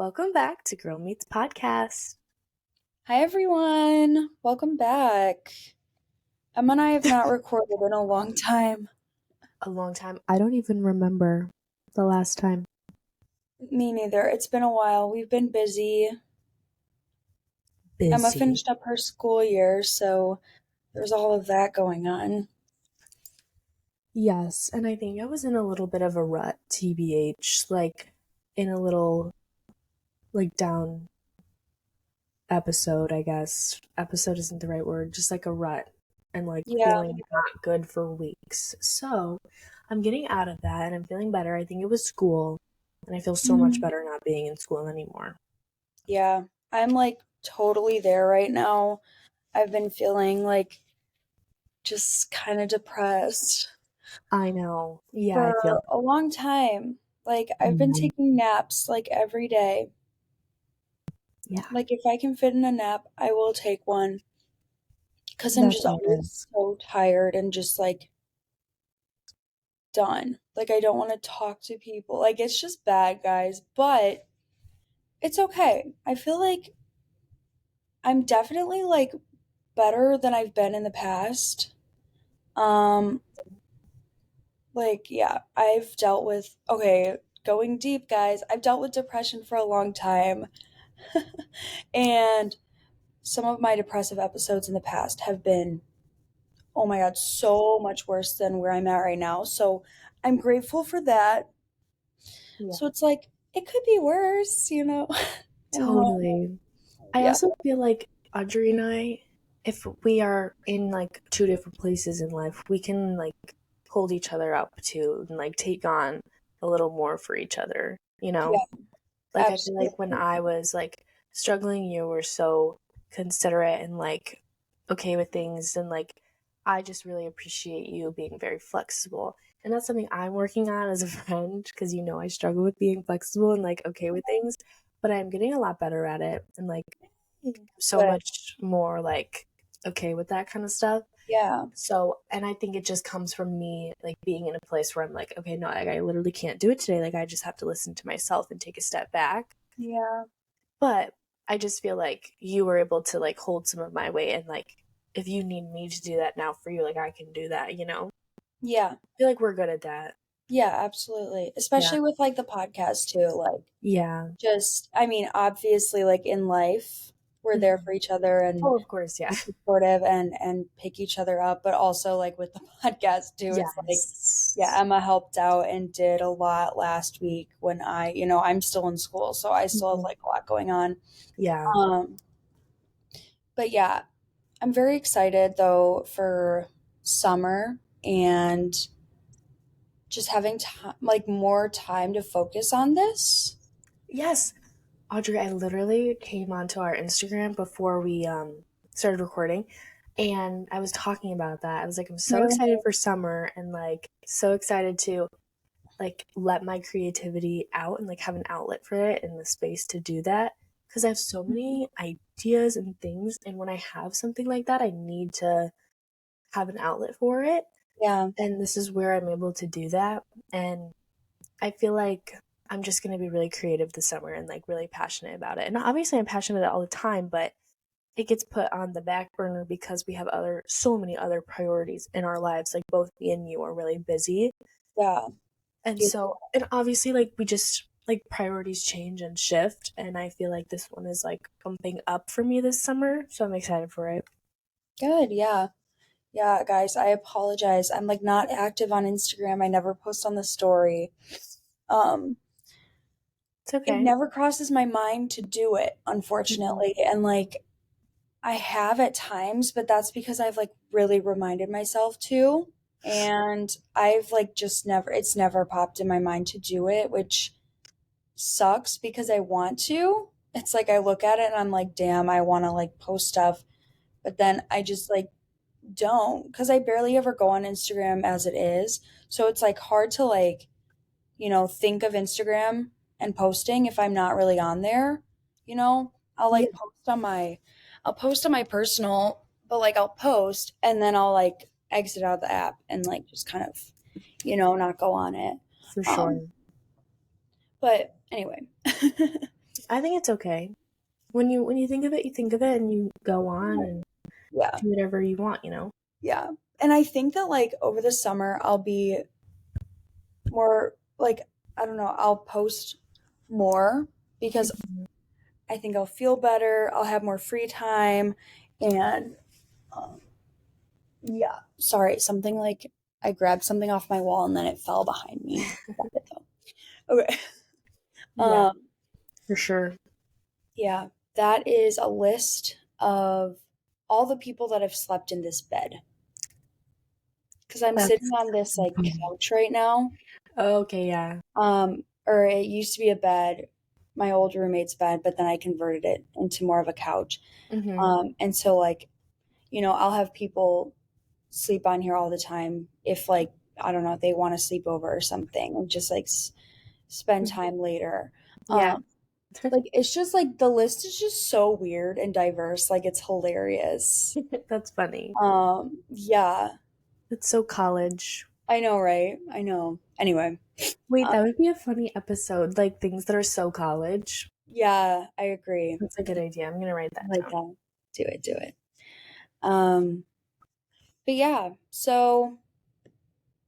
Welcome back to Girl Meets Podcast. Hi everyone, welcome back. Emma and I have not recorded in a long time. A long time. I don't even remember the last time. Me neither. It's been a while. We've been busy. Emma Busy. finished up her school year, so there's all of that going on. Yes, and I think I was in a little bit of a rut, TBH, like in a little down episode, I guess. Episode isn't the right word, just like a rut and Yeah, feeling not good for weeks. So I'm getting out of that and I'm feeling better. I think it was school and I feel so much better not being in school anymore. yeah. I'm totally there right now. I've been feeling just kind of depressed I know. Yeah, I for feel a long time. I've been Mhm. taking naps every day. Yeah, If I can fit in a nap, I will take one. Because I'm that's just all good. always so tired and just done. I don't want to talk to people. It's just bad, guys, but it's okay. I feel like I'm definitely better than I've been in the past. Um, yeah, I've dealt with, okay, going deep, guys, I've dealt with depression for a long time. And some of my depressive episodes in the past have been, oh my God, so much worse than where I'm at right now. So I'm grateful for that. Yeah, So it's it could be worse, you know? totally. I Yeah. also feel like Audrey and I, if we are in two different places in life, we can hold each other up too and take on a little more for each other, you know? Yeah, I feel like when absolutely. I was struggling, you were so considerate and okay with things, and I just really appreciate you being very flexible. And that's something I'm working on as a friend because I struggle with being flexible and okay with things, but I'm getting a lot better at it and so Good. much more okay with that kind of stuff. Yeah. So, and I think it just comes from me being in a place where I'm okay, no, I literally can't do it today. I just have to listen to myself and take a step back. Yeah. But I just feel like you were able to hold some of my weight, and if you need me to do that now for you, I can do that, Yeah. I feel like we're good at that. Yeah, absolutely. Yeah. Especially with the podcast too. Yeah. Just I mean, obviously in life we're there Mhm. for each other and Oh, of course, yeah. supportive and pick each other up, but also with the podcast too, it's yeah, Yes. Emma helped out and did a lot last week when I'm still in school, so I still have Mhm. a lot going on. Yeah. Um, but yeah, I'm very excited though for summer and just having time, more time to focus on this. Yes. Audrey, I literally came onto our Instagram before we started recording, and I was talking about that. I was I'm so excited for summer and so excited to let my creativity out and have an outlet for it and the space to do that because I have so many ideas and things, and when I have something like that, I need to have an outlet for it, Yeah, and this is where I'm able to do that. And I feel like I'm just going to be really creative this summer and really passionate about it. And obviously I'm passionate about it all the time, but it gets put on the back burner because we have so many other priorities in our lives. Both me and you are really busy. yeah, And yeah. so, and obviously we just priorities change and shift. And I feel like this one is bumping up for me this summer. So I'm excited for it. Good, yeah. Yeah, guys, I apologize. I'm not active on Instagram. I never post on the story. Um, It's it okay. never crosses my mind to do it, Mhm. unfortunately. And I have at times, but that's because I've really reminded myself to. And I've just never, it's never popped in my mind to do it, which sucks because I want to. It's I look at it and I'm damn, I want to post stuff, but then I just don't because I barely ever go on Instagram as it is. So it's hard to think of Instagram and posting if I'm not really on there. I'll Yeah, I'll post on my personal, but I'll post and then I'll exit out the app and just kind of, not go on it. for Um, sure. but anyway. I think it's okay. When you think of it, you think of it, and you go on and Yeah. do whatever you want. You know. Yeah. And I think that like over the summer I'll be more like I don't know, I'll post more because Mhm. I think I'll feel better, I'll have more free time and um, yeah, sorry, something like I grabbed something off my wall and then it fell behind me. Okay. Yeah, Um for sure. yeah, that is a list of all the people that have slept in this bed because I'm sitting That's on this like couch right now. okay. Yeah. Or it used to be a bed, my old roommate's bed, but then I converted it into more of a couch. Hmm. And so like, I'll have people sleep on here all the time if like I don't know, they want to sleep over or something, and just like spend time later. Yeah, Um, like it's just like the list is just so weird and diverse. Like it's hilarious. that's funny. Yeah, It's so college. I know, right? I know. Anyway, Wait, uh, that would be a funny episode. Like things that are so college. yeah, I agree. That's a good idea. I'm gonna write I that like down. that. Do it, do it. Um, but yeah, so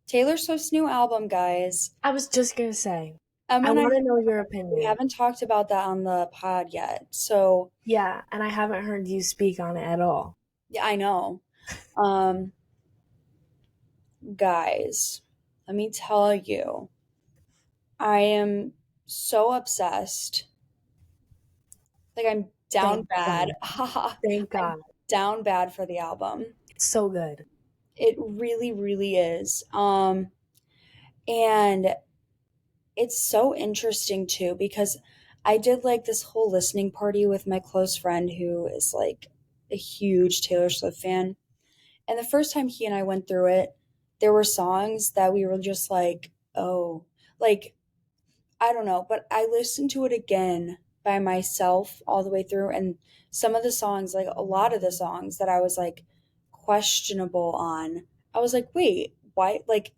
Taylor Swift's new album, guys. I was just gonna say. Emma I and I want to know your we opinion. haven't talked about that on the pod yet. So Yeah, and I haven't heard you speak on it at all. yeah, I know. Um, guys, let me tell you, I am so obsessed. Like I'm down Thank bad. God. Haha. Thank I'm God. down bad for the album. It's so good. It really, really is. And it's so interesting too because I did like this whole listening party with my close friend who is like a huge Taylor Swift fan. And the first time he and I went through it, there were songs that we were just like, oh, like, I don't know, but I listened to it again by myself all the way through. And some of the songs, like a lot of the songs that I was like questionable on, I was like, wait, why? Like,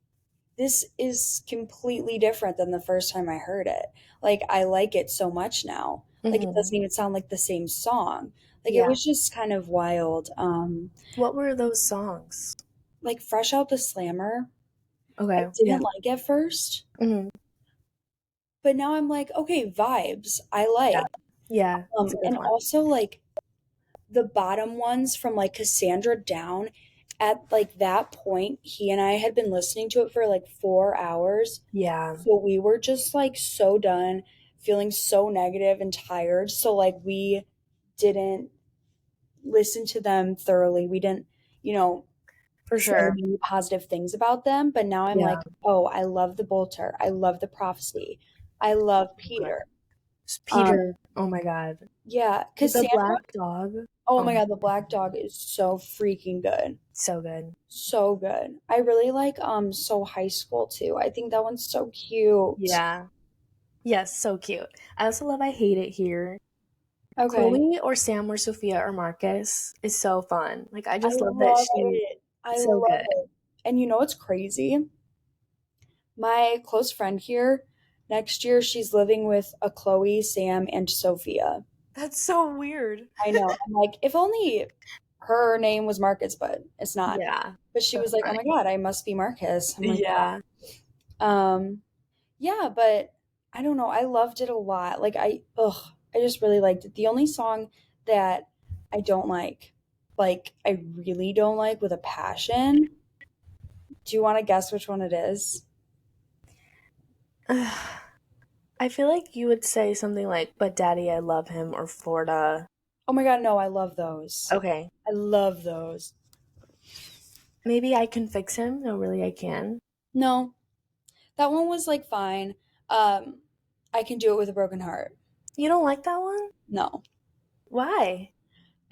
this is completely different than the first time I heard it. Like I like it so much now. Like it Hmm. doesn't even sound like the same song. Like it Yeah. was just kind of wild. What were those songs? Like Fresh Out the Slammer, I Okay. Yeah. didn't like at first, Hmm. but now I'm like, okay, vibes, I Yeah. like. Yeah. It's a good And one. also like the bottom ones from like Cassandra down at like that point, he and I had been listening to it for like 4 hours. Yeah. So we were just like so done, feeling so negative and tired. So like we didn't listen to them thoroughly. We didn't, you know, For say sure. many positive things about them. But now I'm Yeah. like, oh, I love the Bolter. I love the Prophecy. I love Good. Peter. Um, Peter. Oh my God. yeah, The Cassandra. black dog. Oh Oh my my God, the God. Black Dog is so freaking good. So good. So good. I really like So High School too. I think that one's so cute. Yeah. Yes. So cute. I also love I Hate It Here. Okay. Chloe or Sam or Sophia or Marcus is so fun. Like I I just love that love she's it. I so love good. it. And you know what's crazy? My close friend here, next year she's living with a Chloe, Sam, and Sophia. That's so weird. I know. I'm like, if only her name was Marcus, but it's not. Yeah. But she was That's like, oh my funny. God, I must be Marcus. I'm like, Yeah. um, yeah, but I don't know. I loved it a lot. I just really liked it. The only song that I don't like, I really don't like with a passion. Do you want to guess which one it is? I feel like you would say something like, "But Daddy, I love him," or Florida. Oh my God, no, I love those. Okay. I love those. Maybe I can fix him. No, really, I can. No, that one was like fine. Um, I can do it with a broken heart. You don't like that one? No, Why?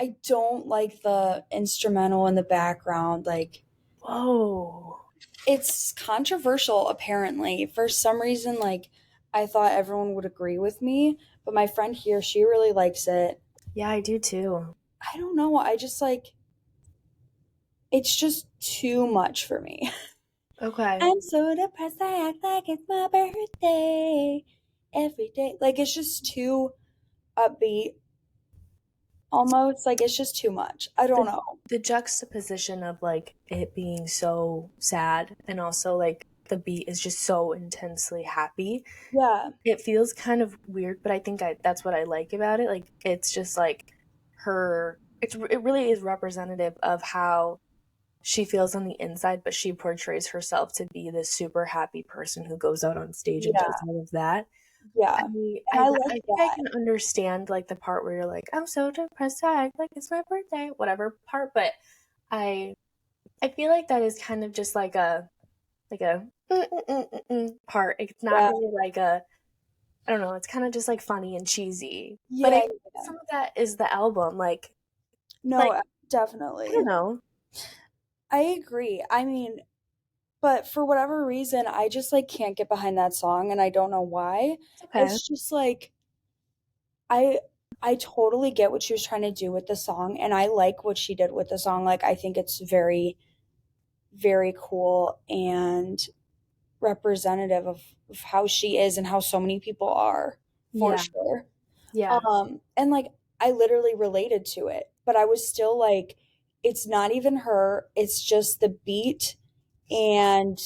I don't like the instrumental in the background. Like, Whoa. it's controversial, apparently. For some reason, like, I thought everyone would agree with me, but my friend here, she really likes it. Yeah, I do too. I don't know. I just like, it's just too much for me. Okay. I'm so depressed, I act like it's my birthday every day. Like, it's just too. upbeat almost. Like it's just too much. I don't the know. the juxtaposition of like it being so sad and also like the beat is just so intensely happy. Yeah. It feels kind of weird, but I think that's what I like about it. Like it's just like it really is representative of how she feels on the inside, but she portrays herself to be this super happy person who goes out on stage and does Yeah. all of that. I Yeah. And I like I think I that. can understand like the part where you're like, I'm so depressed, I act like it's my birthday, whatever part, but I I feel like that is kind of just like a part. It's not Yeah. really like a I don't know, it's kind of just like funny and cheesy. But I Yeah. think Yeah. some of that is the album, like No, I don't definitely. know. I agree. I mean, but for whatever reason, I just like can't get behind that song and I don't know why. It's okay. It's just like I I totally get what she was trying to do with the song and I like what she did with the song. Like I think it's very very cool and representative of how she is and how so many people are for Yeah. sure. Yeah. And like I literally related to it, but I was still like it's not even her, it's just the beat and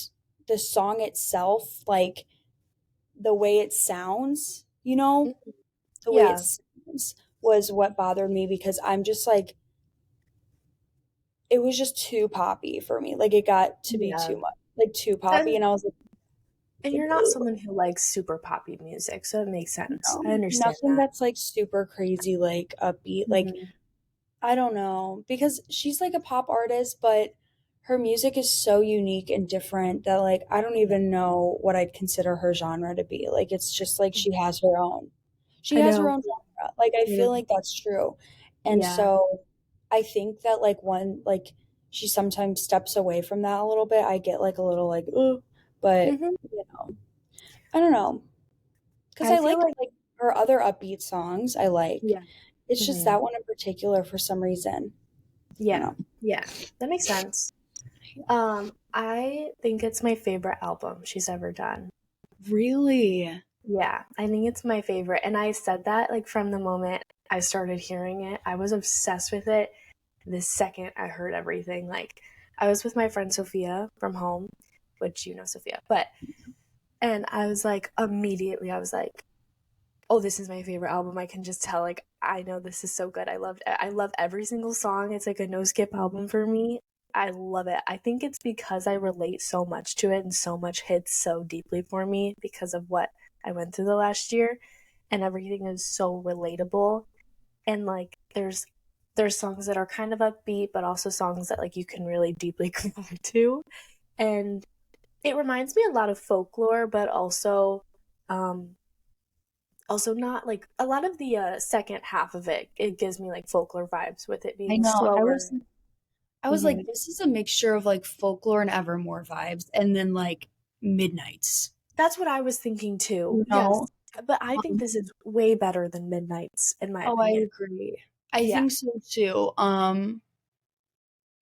the song itself, like the way it sounds, Mhm. the way it Yeah. sounds was what bothered me because I'm just like it was just too poppy for me. Like it got to be too Yeah. much, like too poppy, And and I was and like, you're not someone who likes super poppy music, so it makes sense. I understand nothing that. that's like super crazy, like upbeat. Like Mhm. I don't know because she's like a pop artist, but her music is so unique and different that like I don't even know what I'd consider her genre to be. Like it's just like she has her own. She I has her know. own genre. Like I I feel know. like that's true. And Yeah. so I think that like one like she sometimes steps away from that a little bit. I get like a little like ooh, but Mhm. I don't know. Cuz I I feel like like her other upbeat songs I like. yeah. It's just Mhm. that one in particular for some reason. I don't Yeah. know. Yeah. That makes sense. I think it's my favorite album she's ever done. Really? Yeah, I think it's my favorite. And I said that like from the moment I started hearing it. I was obsessed with it the second I heard everything. Like I was with my friend Sophia from home, which you know Sophia, but and I was like immediately I was like, "Oh, this is my favorite album." I can just tell like I know this is so good. I love every single song. It's like a no skip album for me. I love it. I think it's because I relate so much to it and so much hits so deeply for me because of what I went through the last year and everything is so relatable and like there's songs that are kind of upbeat but also songs that like you can really deeply connect to and it reminds me a lot of folklore but um also not like a lot of the second half of it gives me like folklore vibes with it I being know. slower. I was Hmm. like, this is a mixture of like folklore and Evermore vibes, and then like Midnights. That's what I was thinking too. You Yes, know? but I think Um, this is way better than Midnight's in my oh, I opinion. agree. I Yeah. think so too.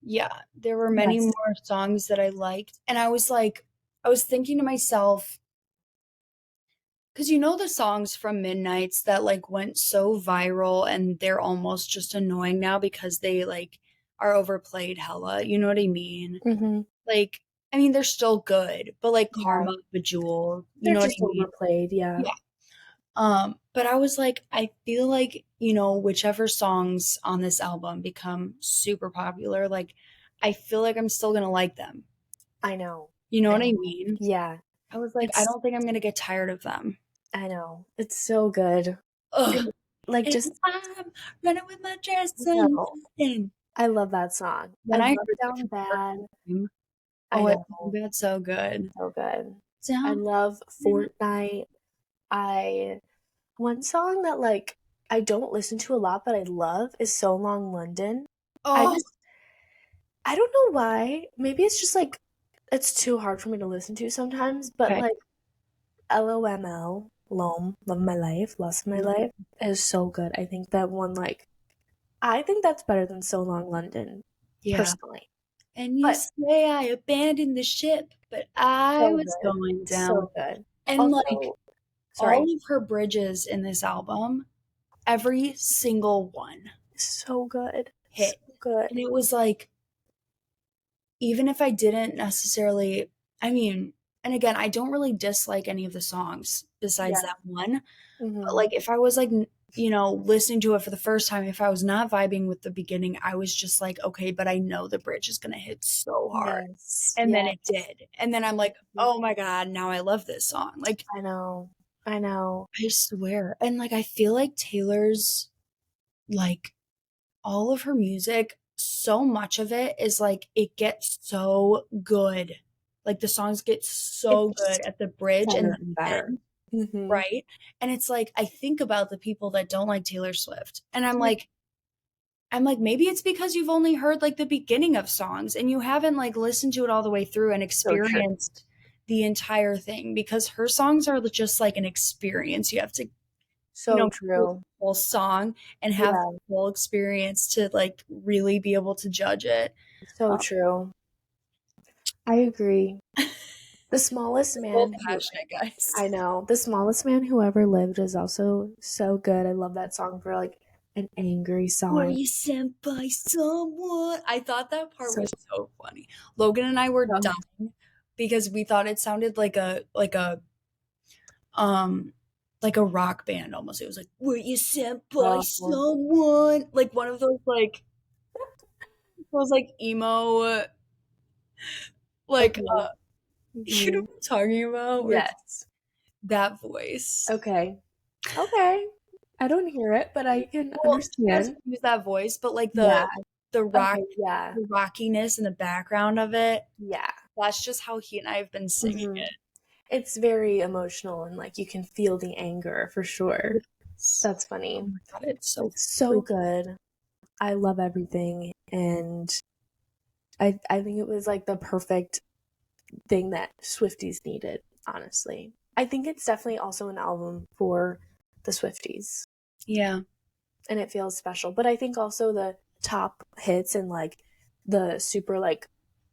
Yeah, there were many Yes. more songs that I liked, and I was like, I was thinking to myself, because you know the songs from Midnights that like went so viral and they're almost just annoying now because they like are overplayed hella. You know what I mean? Hmm. Like, I mean, they're still good, but like Yeah. Karma, Bejeweled, you They're know what just I mean? overplayed. Yeah. Yeah. But I was like, I feel like, whichever songs on this album become super popular, like, I feel like I'm still gonna like them. I know. You know I what I know. mean? Yeah. I was like, I It's don't think I'm gonna get tired of them. I know. It's so good. Ugh. And like And just I'm running with my I dress know. undone. I love that song. I When I love heard it Down for the first Bad. time, I oh, it know. that's so good. So good. I Down. love Fortnite. I One song that like I don't listen to a lot but I love is So Long London. I Oh, just I don't know why. Maybe it's just like it's too hard for me to listen to sometimes, but okay. like LOML, Love of My Life, Lost of My Life is so good. I think that one like I think that's better than So Long London, Yeah. personally. And you But say I abandoned the ship, but I so was good. going So down. good. And like Also, all sorry. of her bridges in this album every single one So good. So hit. And good. it was like, even if I didn't necessarily, I mean, and again, I don't really dislike any of the songs besides Yeah. that one. But Hmm. like, if I was like, listening to it for the first time, if I was not vibing with the beginning, I was just like, okay, but I know the bridge is going to hit so hard. Yes. And then it Yes. did. And then I'm like, Mhm. oh my God, now I love this song. Like, I know. I know. I swear. And like, I feel like Taylor's, like, all of her music, so much of it is like, it gets so good. Like, the songs get so good It's at the bridge and better the and better. end, Hmm. right? And it's like, I think about the people that don't like Taylor Swift, and I'm like, maybe it's because you've only heard like the beginning of songs and you haven't like listened to it all the way through and So true. experienced the entire thing, because her songs are just like an experience. You have to, So hear the true. whole song and have Yeah. the whole experience to like really be able to judge it. So Um, true. I agree. The smallest both man who passionate guys. I know, the smallest man who ever lived is also so good. I love that song for like an angry Were song. you sent by someone? I thought that part So, was so funny. Logan and I were so dying because we thought it sounded um like a rock band almost. It was like, were you sent by oh, someone? Like one of those like emo like okay. you know Hmm. what I'm talking about? Where it's Yes. that voice. Okay. Okay. I don't hear it, but I can Well, he understand. doesn't use that voice, but like Yeah. the Okay. Yeah. rockiness in the background of it, Yeah. that's just how he and I have been singing Hmm. it. It's very emotional and like you can feel the anger for sure. Yes. That's Oh funny. my God, it's so So freaking. good. I love everything. And I think it was like the perfect thing that Swifties needed, honestly. I think it's definitely also an album for the Swifties Yeah. and it feels special. But I think also the top hits and like the super like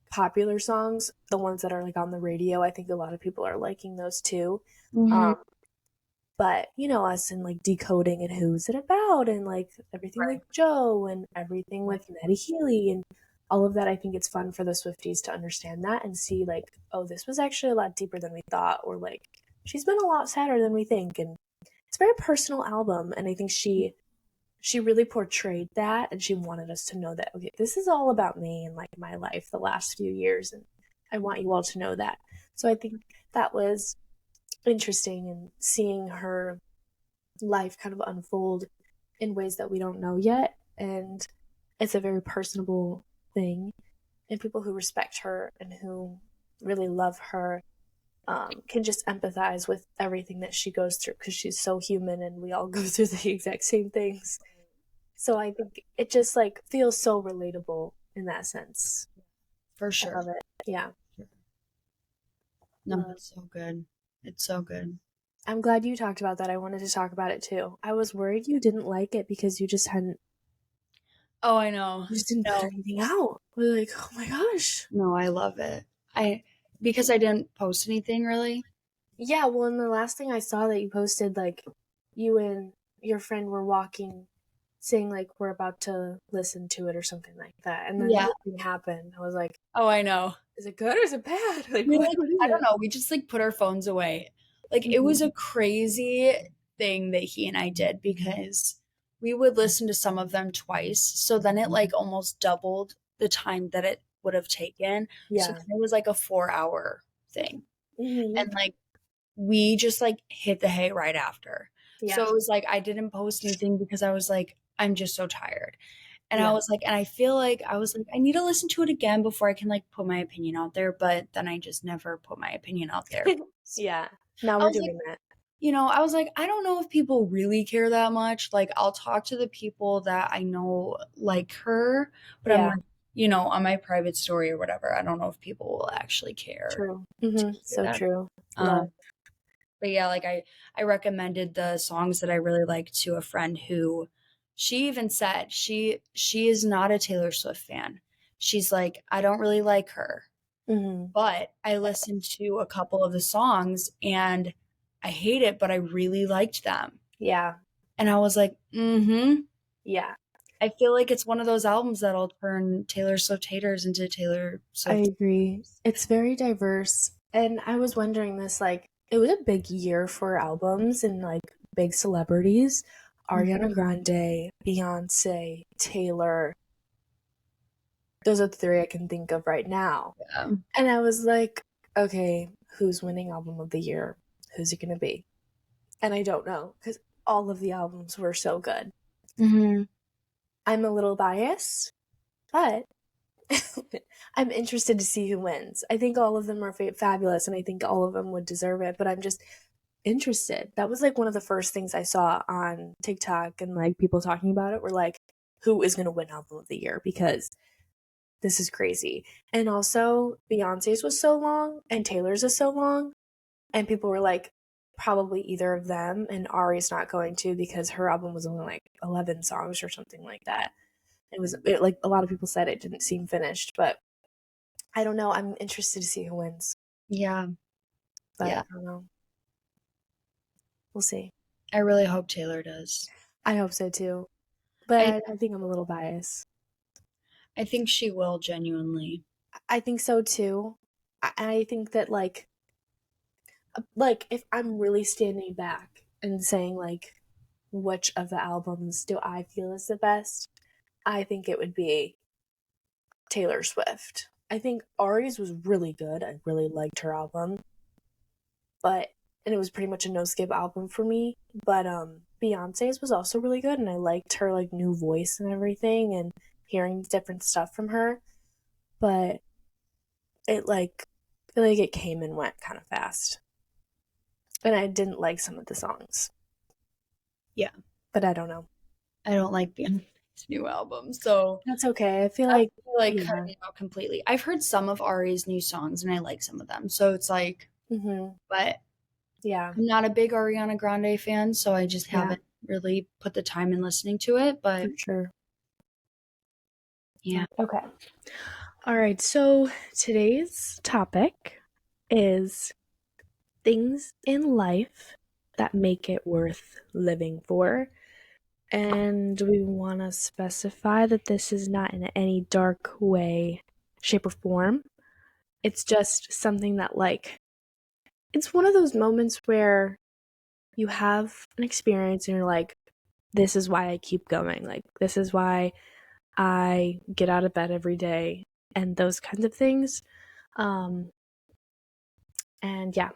popular songs, the ones that are like on the radio, I think a lot of people are liking those too. Hmm. Um, but you know us and like decoding and who's it about and like everything Right. with Joe and everything with Nettie Healy and all of that. I think it's fun for the Swifties to understand that and see like, oh, this was actually a lot deeper than we thought, or like she's been a lot sadder than we think. And it's a very personal album, and I think she really portrayed that, and she wanted us to know that, okay, this is all about me and like my life the last few years, and I want you all to know that. So I think that was interesting, and seeing her life kind of unfold in ways that we don't know yet. And it's a very personable thing. And people who respect her and who really love her can just empathize with everything that she goes through because she's so human and we all go through the exact same things. So I think it just like feels so relatable in that sense. For I sure. love it. Yeah. No, Uh, it's so good. It's so good. I'm glad you talked about that. I wanted to talk about it too. I was worried you didn't like it because Oh, I know. you just didn't put No, anything out. We're like, oh my gosh. no, I love it. Because I didn't post anything really. Yeah, well, in the last thing I saw that you posted, like, you and your friend were walking, saying, like, we're about to listen to it or something like that. And then Yeah. nothing happened. I was like, Oh, I know. is it good or is it bad? Like, We what, like, what is I don't it? know. We just like put our phones away. Like it Mhm. was a crazy thing that he and I did because we would listen to some of them twice. So then it like almost doubled the time that it would have taken. So Yeah. then it was like a 4 hour thing. Hmm. And like we just like hit the hay right after. So Yeah. it was like I didn't post anything because I was like, I'm just so tired. And I Yeah. was like, and I feel like I was like, I need to listen to it again before I can like put my opinion out there. But then I just never put my opinion out there. Yeah. Now I we're was like, doing that. I was like, I don't know if people really care that much. Like, I'll talk to the people that I know like her, but I'm Yeah. like, on my private story or whatever, I don't know if people will actually care True. to hear So that. true. Love. Um, but yeah, like I recommended the songs that I really liked to a friend who she even said she is not a Taylor Swift fan. She's like, I don't really like her, Hmm. but I listened to a couple of the songs and I hate it, but I really liked them. Yeah. And I was like, mm-hmm. Yeah, I feel like it's one of those albums that'll turn Taylor Swift haters into Taylor I Swift. agree. It's very diverse. And I was wondering this, like, it was a big year for albums and like big celebrities. Mhm. Ariana Grande, Beyonce, Taylor. Those are the three I can think of right now. Yeah. And I was like, okay, who's winning album of the year? Who's it going to be? And I don't know because all of the albums were so good. Hmm. I'm a little biased, but I'm interested to see who wins. I think all of them are fabulous and I think all of them would deserve it, but I'm just interested. That was like one of the first things I saw on TikTok and like people talking about it were like, who is going to win album of the year? Because this is crazy. And also, Beyonce's was so long and Taylor's is so long. And people were like, probably either of them. And Ari's not going to because her album was only like 11 songs or something like that. Like a lot of people said it didn't seem finished, but I don't know. I'm interested to see who wins, Yeah. but Yeah. I don't know. We'll see. I really hope Taylor does. I hope so too. I But I think I'm a little biased. I think she will genuinely. I think so too. I think that like if I'm really standing back and saying like which of the albums do I feel is the best, I think it would be Taylor Swift. I think Ari's was really good. I really liked her album, but and it was pretty much a no skip album for me. But Beyonce's was also really good, and I liked her like new voice and everything, and hearing different stuff from her. But it like I feel like it came and went kind of fast, and I didn't like some of the songs. Yeah. But I don't know. I don't like Beyonce's new album, so That's okay. I feel that's like like yeah. cutting it out completely. I've heard some of Ari's new songs and I like some of them. So it's like, Mhm. but Yeah. I'm not a big Ariana Grande fan, so I just Yeah, haven't really put the time in listening to it. for But sure. yeah. Okay. All right. So today's topic is things in life that make it worth living for. And we want to specify that this is not in any dark way, shape, or form. It's just something that, like, it's one of those moments where you have an experience and you're like, this is why I keep going. Like, this is why I get out of bed every day and those kinds of things. Um, and yeah,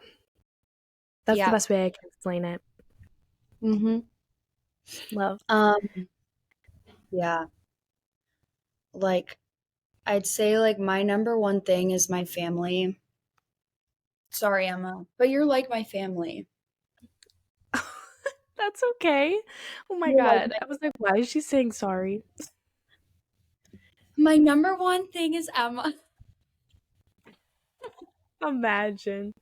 that's the Yeah. best way I can explain it. Mm-hmm. Love. Um, yeah. Like I'd say like my number one thing is my family. Sorry, Emma, but you're like my family. That's okay. Oh my You're like god. I was like, why is she saying sorry? my number one thing is Emma. Imagine.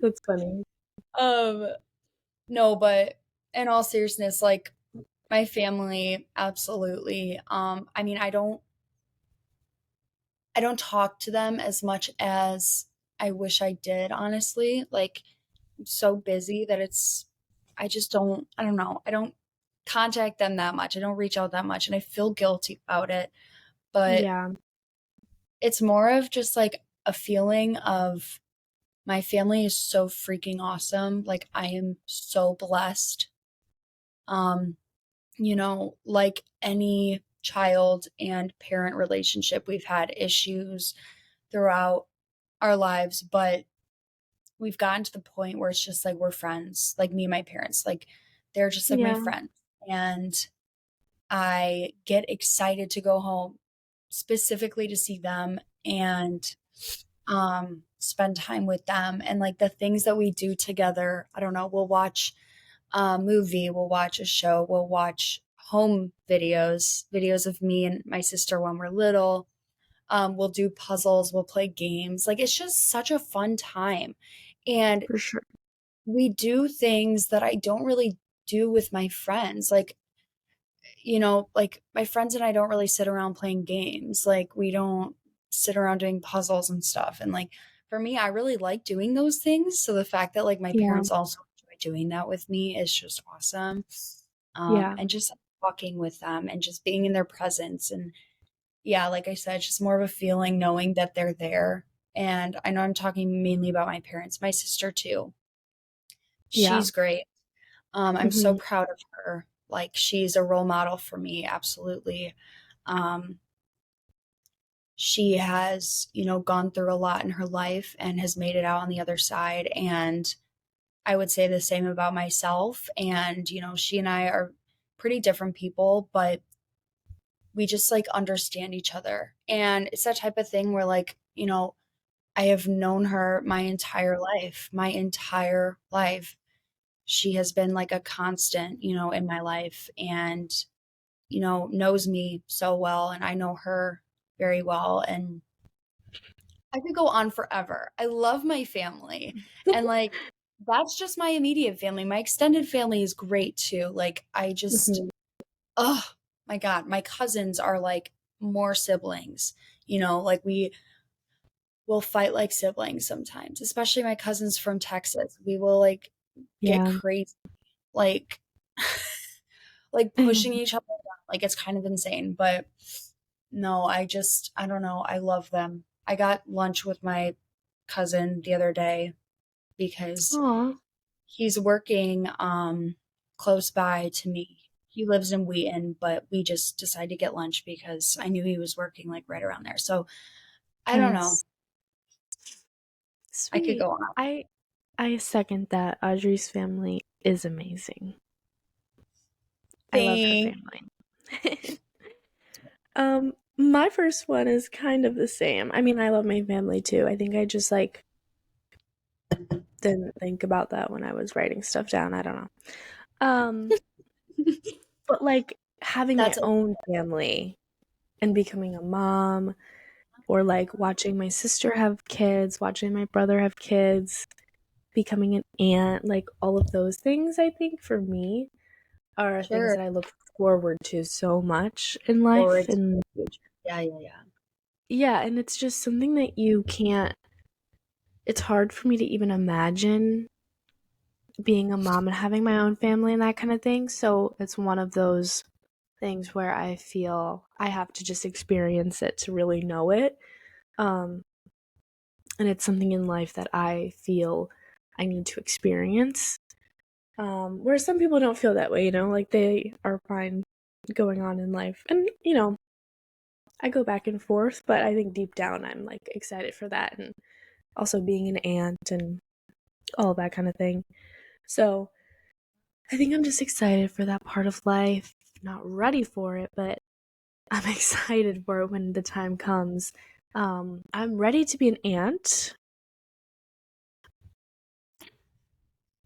That's funny. Um, no, but in all seriousness, like my family, absolutely. I mean, I don't talk to them as much as I wish I did, honestly. Like I'm so busy that I just I don't know. I don't contact them that much. I don't reach out that much and I feel guilty about it. But Yeah. it's more of just like a feeling of my family is so freaking awesome. Like I am so blessed. Um, like any child and parent relationship, we've had issues throughout our lives, but we've gotten to the point where it's just like we're friends, like me and my parents, like they're just like my Yeah. friends. And I get excited to go home specifically to see them and spend time with them and like the things that we do together. I don't know, we'll watch a movie, we'll watch a show, we'll watch home videos of me and my sister when we're little. We'll do puzzles, we'll play games. Like it's just such a fun time. And For sure. we do things that I don't really do with my friends. Like, like my friends and I don't really sit around playing games. Like we don't sit around doing puzzles and stuff. And like for me, I really like doing those things. So the fact that like my Yeah. parents also enjoy doing that with me is just awesome. Yeah. and just walking with them and just being in their presence. And yeah, like I said, just more of a feeling knowing that they're there. And I know I'm talking mainly about my parents, my sister too. Yeah. She's great. I'm so Mhm. proud of her. Like she's a role model for me, absolutely. Um, she has, gone through a lot in her life and has made it out on the other side. And I would say the same about myself. And, she and I are pretty different people, but we just like understand each other. And it's that type of thing where, like, I have known her my entire life, my entire life. She has been like a constant, in my life and, knows me so well. And I know her very well. And I could go on forever. I love my family. And like, that's just my immediate family. My extended family is great too. Like, Mhm. oh my God, my cousins are like more siblings. Like we will fight like siblings sometimes, especially my cousins from Texas. We will like get Yeah. crazy, like, like pushing each other down. Like, it's kind of insane. But no, I don't know. I love them. I got lunch with my cousin the other day because Aw. he's working close by to me. He lives in Wheaton, but we just decided to get lunch because I knew he was working like right around there. So I don't know. Nice. I could Sweet. go on. I second that. Audrey's family is amazing. I love her Thank family. My first one is kind of the same. I mean, I love my family too. I think I just like didn't think about that when I was writing stuff down. I don't know. Um, but like having my That's own family and becoming a mom, or like watching my sister have kids, watching my brother have kids, becoming an aunt, like all of those things, I think for me are things sure. that I look forward to so much in life. Forward to And the future. Yeah, yeah, yeah. yeah, and it's just something that you can't, it's hard for me to even imagine being a mom and having my own family and that kind of thing. So it's one of those things where I feel I have to just experience it to really know it. Um, and it's something in life that I feel I need to experience. Where some people don't feel that way, like they are fine going on in life. And, I go back and forth, but I think deep down I'm like excited for that and also being an aunt and all that kind of thing. So I think I'm just excited for that part of life. Not ready for it, but I'm excited for it when the time comes. I'm ready to be an aunt.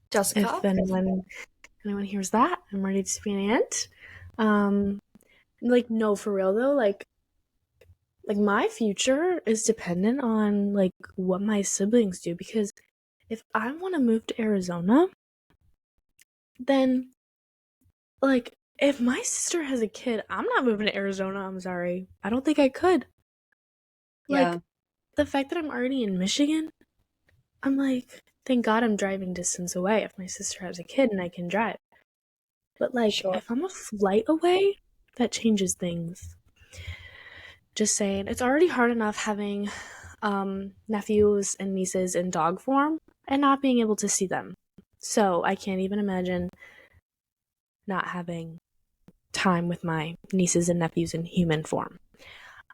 If Jessica? anyone hears that, I'm ready to be an aunt. Um, like no, for real though, like my future is dependent on like what my siblings do, because if I want to move to Arizona, then like if my sister has a kid, I'm not moving to Arizona. I'm sorry. I don't think I could. Like Yeah, the fact that I'm already in Michigan, I'm like, thank God I'm driving distance away if my sister has a kid and I can drive. But like sure. if I'm a flight away, that changes things. Just saying, it's already hard enough having nephews and nieces in dog form and not being able to see them. So I can't even imagine not having time with my nieces and nephews in human form.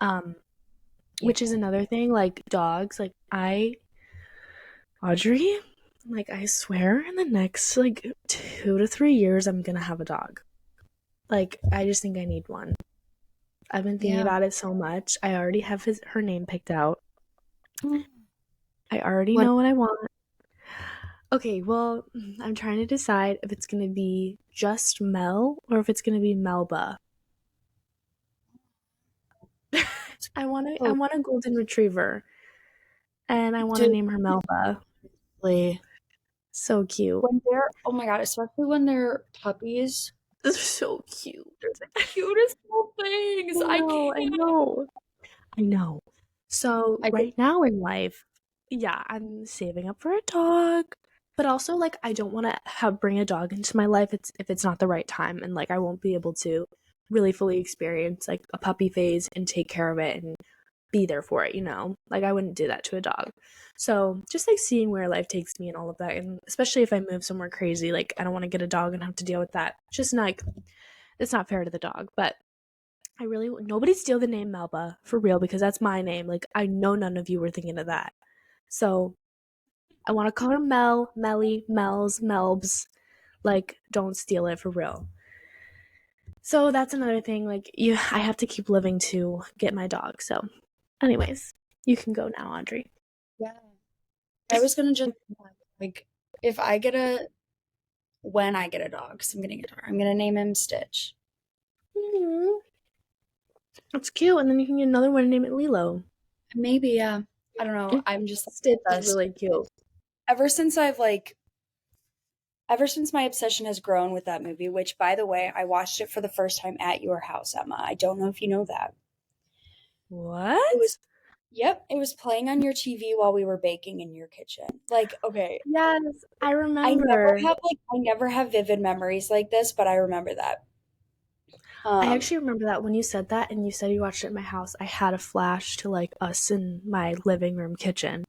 Um, Yeah. which is another thing, like dogs, Audrey, like I swear in the next like 2 to 3 years, I'm gonna have a dog. Like, I just think I need one. I've been thinking Yeah. about it so much. I already have her name picked out. I already What know what I want. Okay, well, I'm trying to decide if it's gonna be just Mel or if it's gonna be Melba. I want a golden retriever, and I want to do name her Melba. like, So cute. when they're oh my God, especially when they're puppies, They're so cute. they're the cutest little I things. I know, I can't. know. I know. So I could right now in life, yeah, I'm saving up for a dog. But also, like, I don't want to have bring a dog into my life if it's not the right time, and like I won't be able to really fully experience like a puppy phase and take care of it and be there for it, you know? Like I wouldn't do that to a dog. So just like seeing where life takes me and all of that, and especially if I move somewhere crazy, like I don't want to get a dog and have to deal with that. Just like it's not fair to the dog. But I really nobody steal the name Melba for real because that's my name. Like I know none of you were thinking of that. So I want to call her Mel, Melly, Mel's, Melbs. Like don't steal it for real. So that's another thing. Like I have to keep living to get my dog. So, anyways, you can go now, Audrey. Yeah. I was gonna just like if I get a when I get a dog, because I'm getting a dog, I'm gonna name him Stitch. Mhm. That's cute. And then you can get another one and name it Lilo. Maybe, yeah. I don't know. I'm just Stitch is obsessed. really cute. Ever since ever since my obsession has grown with that movie, which by the way, I watched it for the first time at your house, Emma. I don't know if you know that. It What? was Yep, it was playing on your TV while we were baking in your kitchen. Like, okay, Yes, I remember. I never have vivid memories like this, but I remember that. I Um, actually remember that when you said that and you said you watched it in my house, I had a flash to like us in my living room kitchen.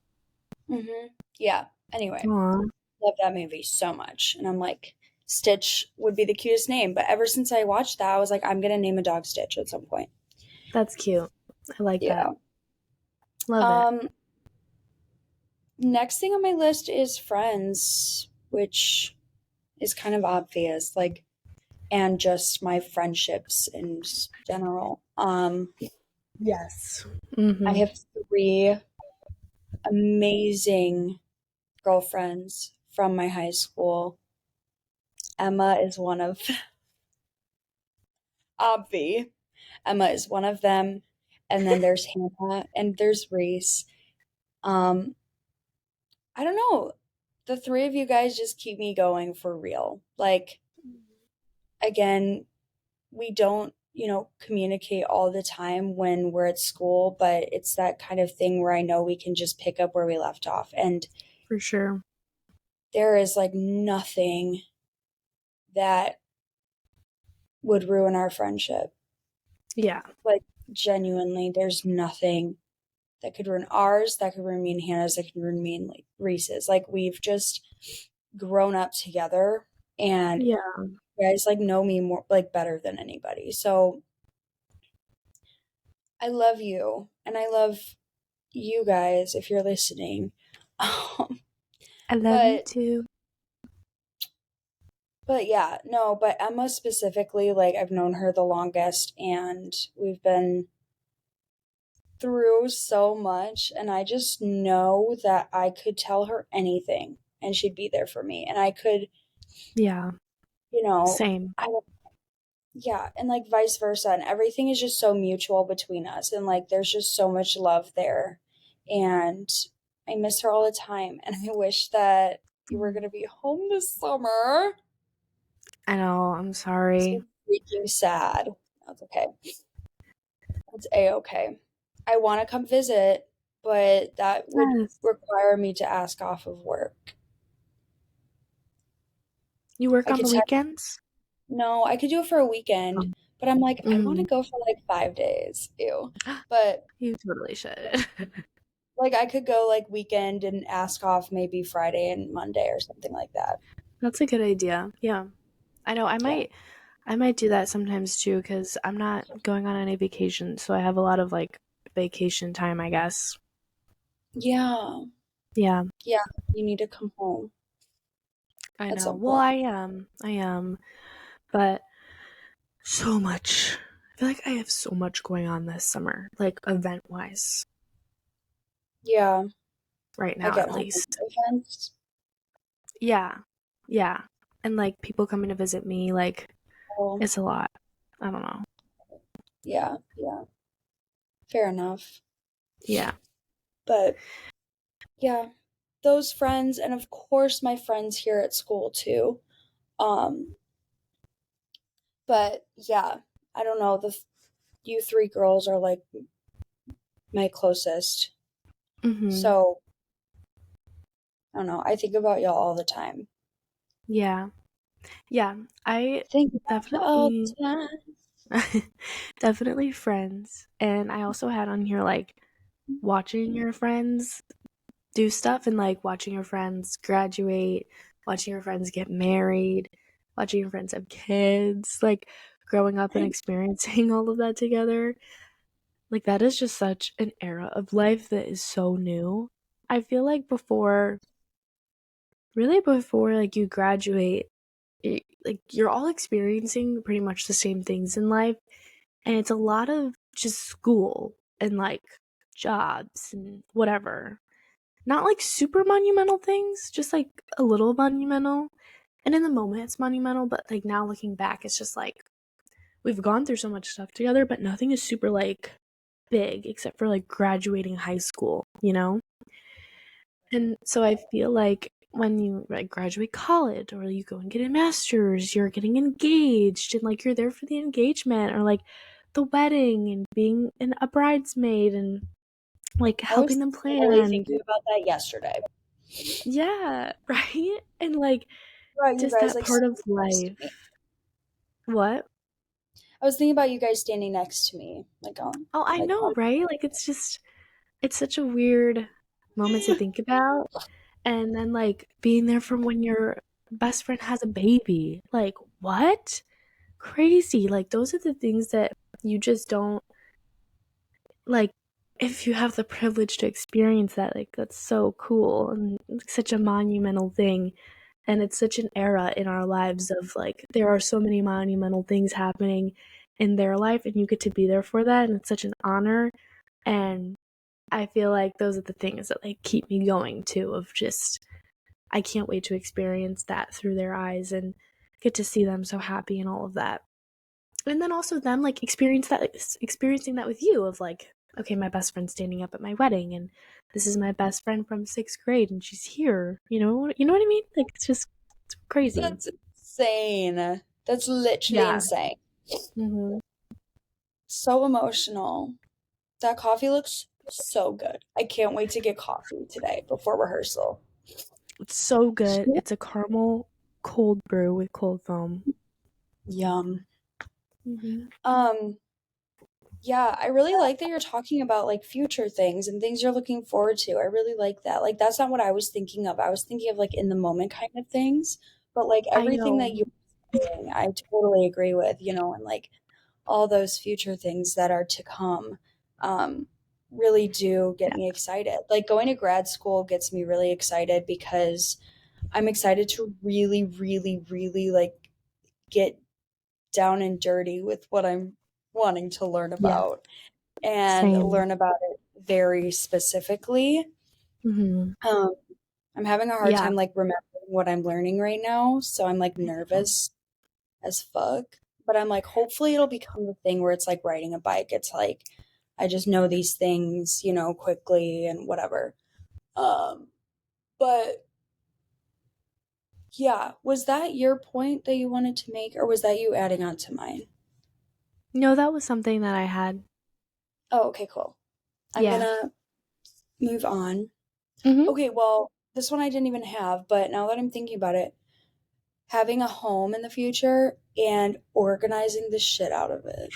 yeah. Anyway, Aw, love that movie so much. And I'm like, Stitch would be the cutest name. But ever since I watched that, I was like, I'm gonna name a dog Stitch at some point. that's cute. I like that. Yeah. Love it. Um, Next thing on my list is friends, which is kind of obvious, like, and just my friendships in general. Yes. I Mm-hmm. have three amazing girlfriends from my high school. Emma is one of Obvi. Emma is one of them. And then there's Hannah and there's Reese. Um, I don't know. The three of you guys just keep me going for real. Like, again, we don't, communicate all the time when we're at school, but it's that kind of thing where I know we can just pick up where we left off. And For sure. there is like nothing that would ruin our friendship. Yeah, Like, genuinely, there's nothing that could ruin ours, that could ruin me and Hannah's, that could ruin me and like Reese's. Like, we've just grown up together, and yeah. you guys like know me more like better than anybody. So I love you, and I love you guys if you're listening. Um, I love you but too. yeah, no, but Emma specifically, like I've known her the longest, and we've been through so much, and I just know that I could tell her anything and she'd be there for me, and I could, Yeah, you know, same. I yeah, and like vice versa, and everything is just so mutual between us, and like there's just so much love there, and I miss her all the time, and I wish that you were gonna be home this summer. I know, I'm So sorry. freaking sad. That's okay. It's a-okay. I want to come visit, but that would Yes. require me to ask off of work. You work I on could the tell weekends? No, I could do it for a weekend, Um, but I'm like, I want to mhm. go for like 5 days. Ew. But You totally should. like, I could go like weekend and ask off maybe Friday and Monday or something like that. That's a good idea. Yeah. I know Yeah. I might do that sometimes too cuz I'm not going on any vacation, so I have a lot of like vacation time, I guess. Yeah. Yeah, Yeah. You need to come home I at know. some Well, point. I am. I am, but so much. I feel like I have so much going on this summer, like event-wise, Yeah. right now Like at at home least. events. Yeah. Yeah. And like people coming to visit me, like Oh, it's a lot. I don't know. yeah. Yeah. Fair enough. Yeah. But yeah, those friends, and of course my friends here at school too. Um, but yeah, I don't know. You three girls are like my closest. Mhm. So I don't know. I think about y'all all the time. Yeah. Yeah. I Think about you all definitely the time. definitely friends. And I also had on here like watching your friends do stuff and like watching your friends graduate, watching your friends get married, watching your friends have kids, like growing up and experiencing all of that together. Like that is just such an era of life that is so new. I feel like before like you graduate, like you're all experiencing pretty much the same things in life, and it's a lot of just school and like jobs and whatever. Not like super monumental things, just like a little monumental. And in the moment it's monumental, but like now looking back, it's just like we've gone through so much stuff together, but nothing is super like big except for like graduating high school, you know? And so I feel like when you like graduate college or you go and get a master's, you're getting engaged and like you're there for the engagement or like the wedding and being a bridesmaid and like I was helping them literally plan. thinking about that yesterday. Yeah, right? And like About you just guys that like part of standing next to me. life. What? I was thinking about you guys standing next to me, like on, Oh, I like know, on. right? Like it's such a weird moment to think about. And then like being there from when your best friend has a baby. Like, what? Crazy. Like those are the things that you just don't like if you have the privilege to experience that, like that's so cool and such a monumental thing. And it's such an era in our lives of like there are so many monumental things happening in their life and you get to be there for that and it's such an honor. And I feel like those are the things that like keep me going too of just I can't wait to experience that through their eyes and get to see them so happy and all of that. And then also them like experiencing that with you of like okay, my best friend's standing up at my wedding and this is my best friend from 6th grade and she's here. You know what I mean? Like it's crazy. That's insane. That's literally Yeah. insane. Mhm. So emotional. That coffee looks so good. I can't wait to get coffee today before rehearsal. It's so good. It's a caramel cold brew with cold foam. Yum. Mhm. Um, yeah, I really like that you're talking about like future things and things you're looking forward to. I really like that. Like that's not what I was thinking of. I was thinking of like in the moment kind of things, but like I everything that know. you're saying, I totally agree with, and like all those future things that are to come really do get Yeah. me excited. Like going to grad school gets me really excited because I'm excited to really, really, really like get down and dirty with what I'm wanting to learn Yeah. about and Same. learn about it very specifically. Mhm. Um, I'm having a hard Yeah. time like remembering what I'm learning right now, so I'm like nervous as fuck. But I'm like, hopefully it'll become the thing where it's like riding a bike. It's like I just know these things, quickly and whatever. But yeah, was that your point that you wanted to make, or was that you adding on to mine? No, that was something that I had. Oh, okay, cool. I'm Yeah. gonna move on. Mhm. Okay, well, this one I didn't even have, but now that I'm thinking about it, having a home in the future and organizing the shit out of it.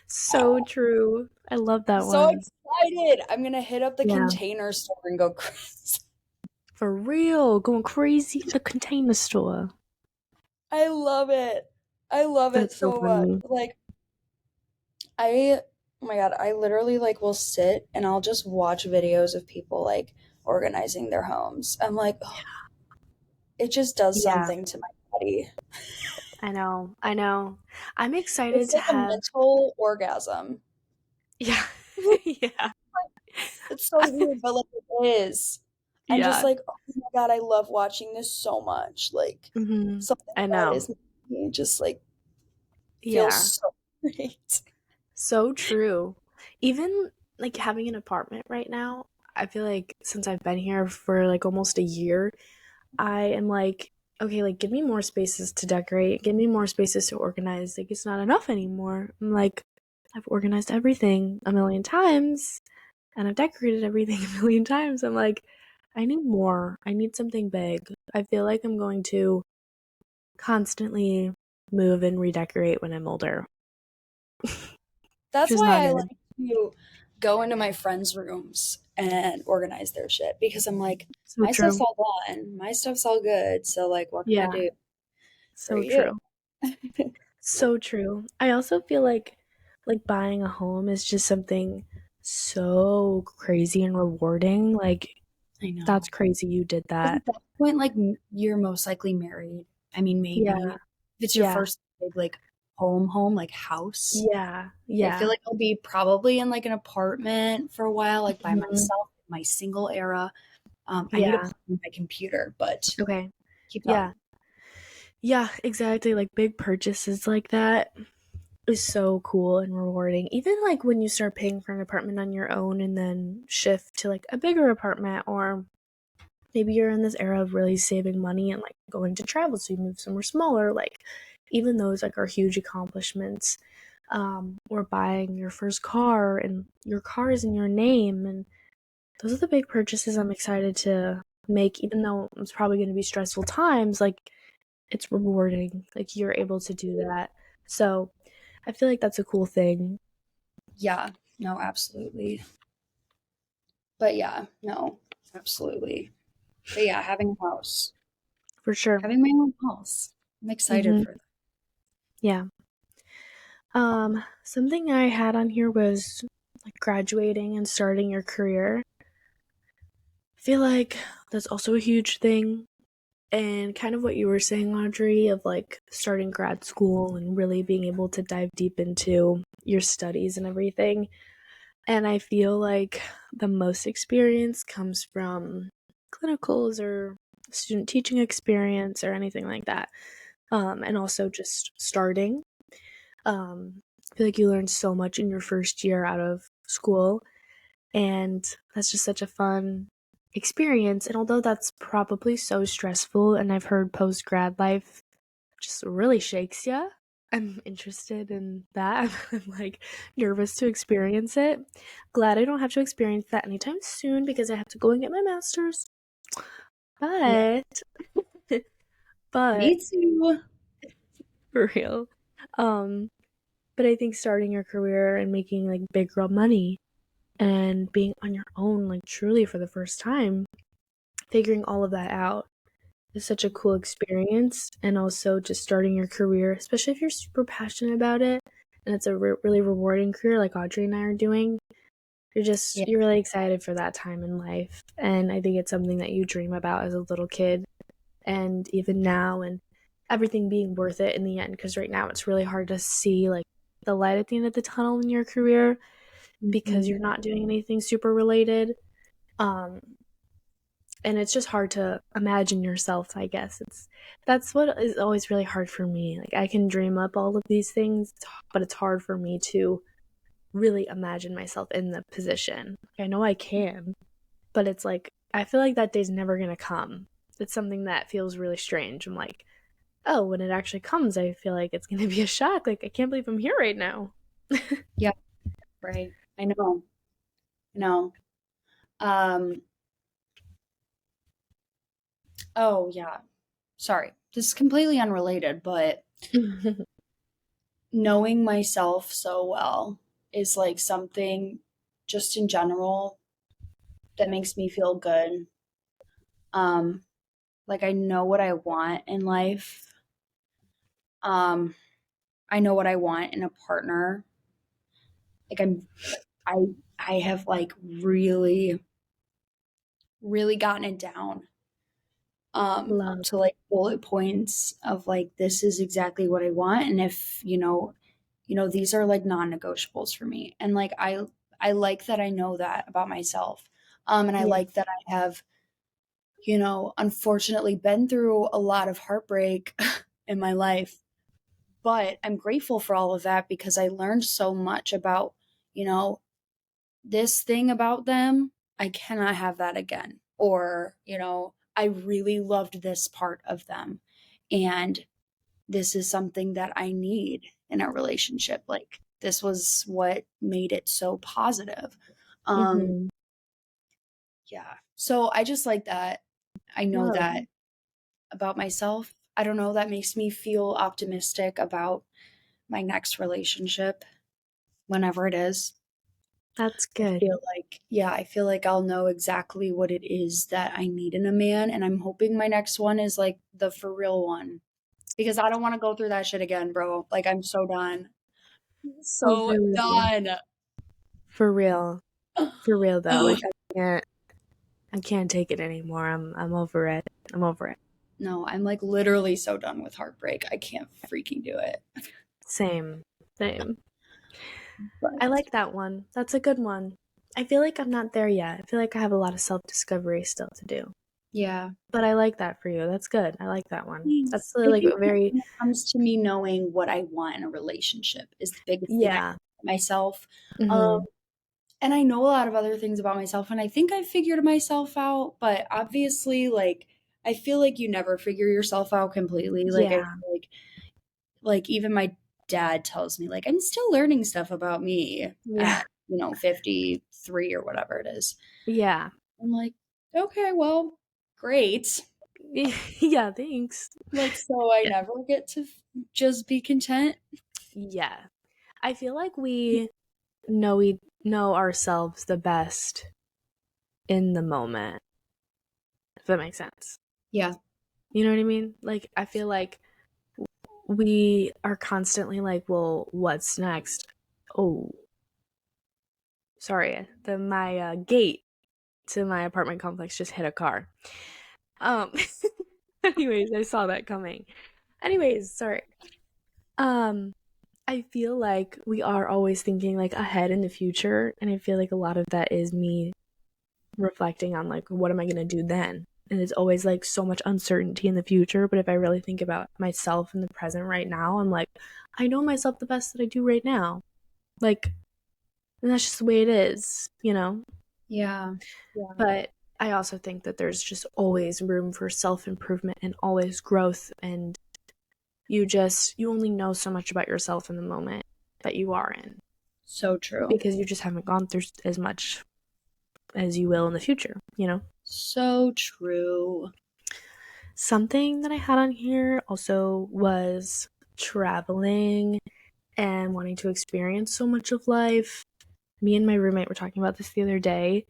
So true. I love I'm that so one. excited. I'm gonna hit up the Yeah. container store and go crazy. For real. Going crazy in the container store. I love it. I love it That's so so much. funny. Like oh my God, I literally like will sit and I'll just watch videos of people like organizing their homes. I'm like, oh, it just does Yeah. something to my body. I know. I know. I'm excited It's to like a have mental orgasm. yeah. Yeah. It's so weird, but like it is. I'm just Yeah. like, oh my God, I love watching this so much. Like Mhm. something I about it know. is making me just like feels Yeah. so great. So true. Even like having an apartment right now, I feel like since I've been here for like almost a year, I am like, okay, like give me more spaces to decorate, give me more spaces to organize. Like it's not enough anymore. I'm like, I've organized everything a million times and I've decorated everything a million times. I'm like, I need more. I need something big. I feel like I'm going to constantly move and redecorate when I'm older, which That's is why not I good. like to go into my friends' rooms and organize their shit because I'm like, So my stuff's true. all done, my stuff's all good. So like, what can I Yeah, do for so you? true. So true. I also feel like buying a home is just something so crazy and rewarding. Like I know. that's crazy you did Because that. at that point, like you're most likely married. I mean, maybe Yeah. if it's your Yeah. first big like home, like house. Yeah. I feel Yeah. like I'll be probably in like an apartment for a while, like by Mhm. myself, my single era. I need to Yeah. plug in my computer, but Okay. keep Yeah. talking. Yeah, exactly. Like big purchases like that is so cool and rewarding. Even like when you start paying for an apartment on your own and then shift to like a bigger apartment, or maybe you're in this era of really saving money and like going to travel, so you move somewhere smaller. Like even those like are huge accomplishments. Or buying your first car and your car is in your name, and those are the big purchases I'm excited to make, even though it's probably going to be stressful times. Like it's rewarding. Like you're able to do that. So I feel like that's a cool thing Yeah, no, absolutely. But yeah, no, absolutely. But yeah, having a house, for sure. having my own house. I'm excited Hmm. for that. Yeah. Something I had on here was like graduating and starting your career. I feel like that's also a huge thing. And kind of what you were saying, Audrey, of like starting grad school and really being able to dive deep into your studies and everything. And I feel like the most experience comes from clinicals or student teaching experience or anything like that. And also just starting. I feel like you learn so much in your first year out of school, and that's just such a fun experience. And although that's probably so stressful, and I've heard post grad life just really shakes you, I'm interested in that. I'm like nervous to experience it. Glad I don't have to experience that anytime soon because I have to go and get my master's. Yeah, But, but me too. for real. Um, but I think starting your career and making like big girl money and being on your own, like truly for the first time, figuring all of that out is such a cool experience. And also just starting your career, especially if you're super passionate about it and it's a really rewarding career like Audrey and I are doing. Yeah, You're really excited for that time in life. And I think it's something that you dream about as a little kid and even now, and everything being worth it in the end. Because right now it's really hard to see like the light at the end of the tunnel in your career because hmm, you're not doing anything super related. Um, and it's just hard to imagine yourself, I guess. That's what is always really hard for me. Like I can dream up all of these things, but it's hard for me to really imagine myself in the position. Like, I know I can, but it's like I feel like that day's never going to come. It's something that feels really strange. I'm like, oh, when it actually comes, I feel like it's going to be a shock. Like I can't believe I'm here right now. yeah, right. I know. No. Um, oh yeah. Sorry. This is completely unrelated, but knowing myself so well is like something just in general that makes me feel good. Um, like I know what I want in life. Um, I know what I want in a partner. Like I I have like really gotten it down up Love. to like bullet points of like this is exactly what I want, and if these are like non-negotiables for me, and like I like that I know that about myself, and I Yeah. like that I have unfortunately been through a lot of heartbreak in my life, but I'm grateful for all of that because I learned so much about you know this thing about them. I cannot have that again. Or, I really loved this part of them. And this is something that I need in a relationship. Like, this was what made it so positive. Um, Hmm. yeah. So I just like that. I know Whoa, that about myself. I don't know, that makes me feel optimistic about my next relationship, whenever it is. that's I good. feel like, yeah, I feel like I'll know exactly what it is that I need in a man. And I'm hoping my next one is like the for real one because I don't want to go through that shit again, bro. Like, I'm so done. For So real. done. For real. For real though. Like I can't take it anymore. I'm over it. I'm over it. No, I'm like literally so done with heartbreak. I can't freaking do it. Same. Same. I But like that one. That's a good one. I feel like I'm not there yet. I feel like I have a lot of self-discovery still to do. yeah, But I like that for you. That's good. I like that one. thanks. That's really I like think a very when it comes to me knowing what I want in a relationship is the biggest thing I yeah. myself. Um, Mhm. and I know a lot of other things about myself, and I think I figured myself out, but obviously, like, I feel like you never figure yourself out completely. Like, I Yeah. feel like even my dad tells me, like, I'm still learning stuff about me Yeah. at, 53 or whatever it is. Yeah. I'm like, okay, well, great. Yeah, thanks. Like, so I Yeah. never get to just be content. Yeah. I feel like we know ourselves the best in the moment, if that makes sense. Yeah, You know what I mean? Like I feel like we are constantly like, well, what's next? Oh, sorry. The my gate to my apartment complex just hit a car. Um anyways, I saw that coming. Anyways, sorry. Um I feel like we are always thinking like ahead in the future, and I feel like a lot of that is me reflecting on like what am I going to do then? And it's always like so much uncertainty in the future, but if I really think about myself in the present right now, I'm like I know myself the best that I do right now. Like and that's just the way it is, you know? yeah, But I also think that there's just always room for self-improvement and always growth, and you only know so much about yourself in the moment that you are in so true. because you just haven't gone through as much as you will in the future, you know? So true. Something that I had on here also was traveling and wanting to experience so much of life. Me and my roommate were talking about this the other day.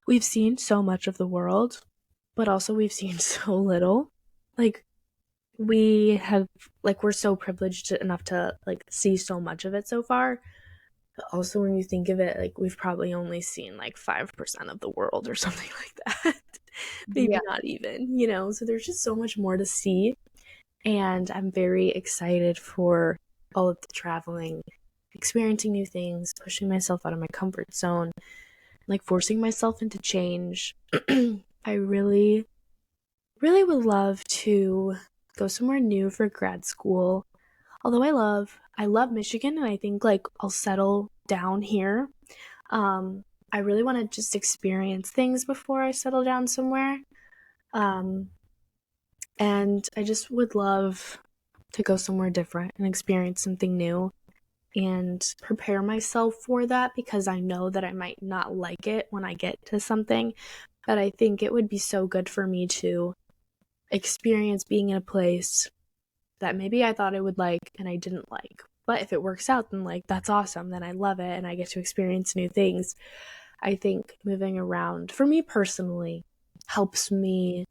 We've seen so much of the world, but also we've seen so little. Like, we have, like, we're so privileged enough to, like, see so much of it so far. But also, when you think of it, like, we've probably only seen, like, 5% of the world or something like that. Yeah, Maybe not even, you know? So there's just so much more to see. And I'm very excited for all of the traveling, experiencing new things, pushing myself out of my comfort zone, like forcing myself into change. I really, really would love to go somewhere new for grad school. Although I love Michigan, and I think like I'll settle down here. I really want to just experience things before I settle down somewhere. Um, and I just would love to go somewhere different and experience something new and prepare myself for that because I know that I might not like it when I get to something. But I think it would be so good for me to experience being in a place that maybe I thought I would like and I didn't like. But if it works out, then like that's awesome. Then I love it and I get to experience new things. I think moving around, for me personally, helps me